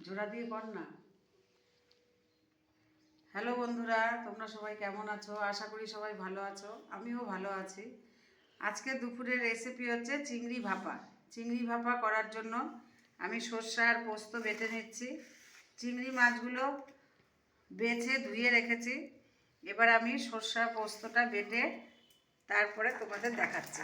জোড়া দিয়ে কর না। হ্যালো বন্ধুরা, তোমরা সবাই কেমন আছো? আশা করি সবাই ভালো আছো, আমিও ভালো আছি। আজকে দুপুরের রেসিপি হচ্ছে চিংড়ি ভাপা। চিংড়ি ভাপা করার জন্য আমি সর্ষে আর পোস্ত বেটে নিচ্ছি। চিংড়ি মাছগুলো বেছে ধুয়ে রেখেছি। এবার আমি সর্ষে আর পোস্তটা বেটে তারপরে তোমাদের দেখাচ্ছি।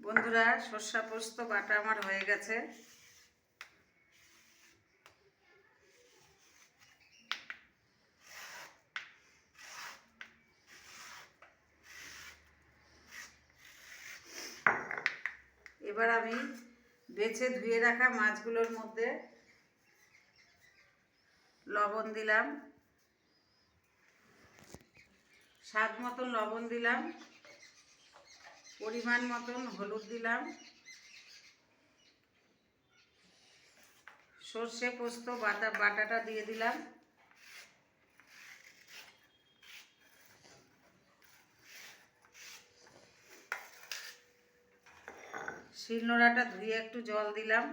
বন্ধুরা, সর্ষে পোস্ত বাটা আমার হয়ে গেছে। এবার আমি বেছে ধুয়ে রাখা মাছগুলোর মধ্যে লবণ দিলাম, স্বাদ মতন লবণ দিলাম, পরিমাণ মতন হলুদ দিলাম, সর্ষে পোস্ত বাটাটা দিয়ে দিলাম, শিলনোড়াটা ধুয়ে একটু জল দিলাম,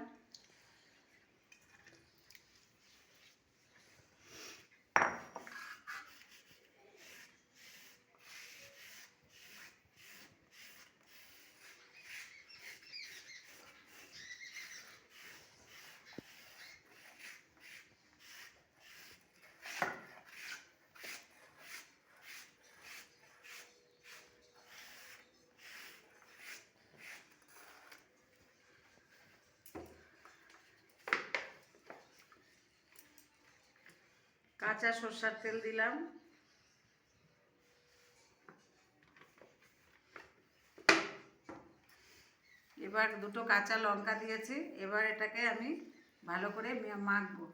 কাঁচা সরষের তেল দিলাম, এবার দুটো কাঁচা লঙ্কা দিয়েছি। এবার এটাকে আমি ভালো করে মাখবো।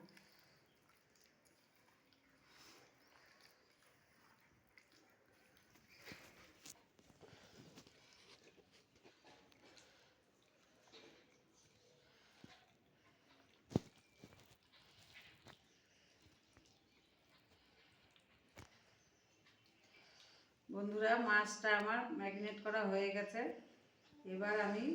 বন্ধুরা, মাছটা আমার ম্যারিনেট করা হয়ে গেছে। এবার আমি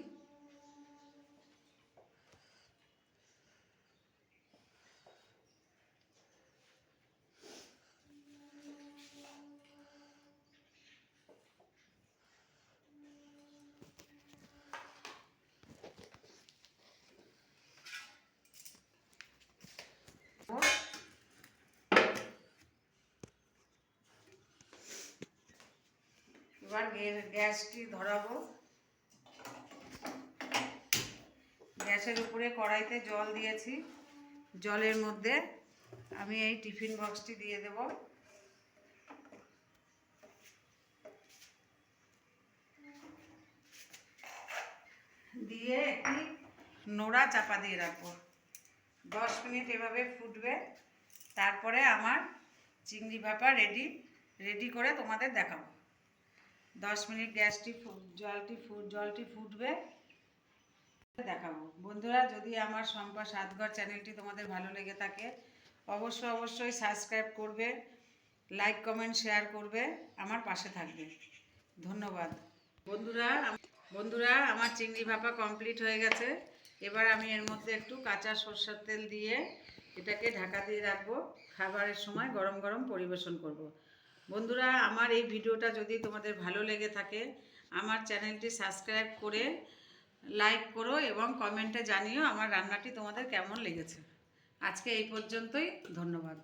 গ্যাসটি ধরাবো। গ্যাসের উপরে কড়াইতে জল দিয়েছি। জলের মধ্যে আমি এই টিফিন বক্সটি দিয়ে দেব। দিয়ে একটি নোড়া চাপা দিয়ে রাখবো। 10 মিনিট এভাবে ফুটবে। তারপরে আমার চিংড়ি ভাপা রেডি করে তোমাদের দেখাবো। 10 মিনিট জলটি ফুটবে, দেখাবো। বন্ধুরা, যদি আমার শম্পা স্বাদঘর চ্যানেলটি তোমাদের ভালো লেগে থাকে অবশ্যই সাবস্ক্রাইব করবে, লাইক কমেন্ট শেয়ার করবে, আমার পাশে থাকবে। ধন্যবাদ। বন্ধুরা, আমার চিংড়ি ভাপা কমপ্লিট হয়ে গেছে। এবার আমি এর মধ্যে একটু কাঁচা সরষের তেল দিয়ে এটাকে ঢাকা দিয়ে রাখবো। খাবারের সময় গরম গরম পরিবেশন করব। বন্ধুরা, আমার এই ভিডিওটা যদি তোমাদের ভালো লেগে থাকে আমার চ্যানেলটি সাবস্ক্রাইব করে লাইক করো এবং কমেন্টে জানিও আমার রান্নাটি তোমাদের কেমন লেগেছে। আজকে এই পর্যন্তই। ধন্যবাদ।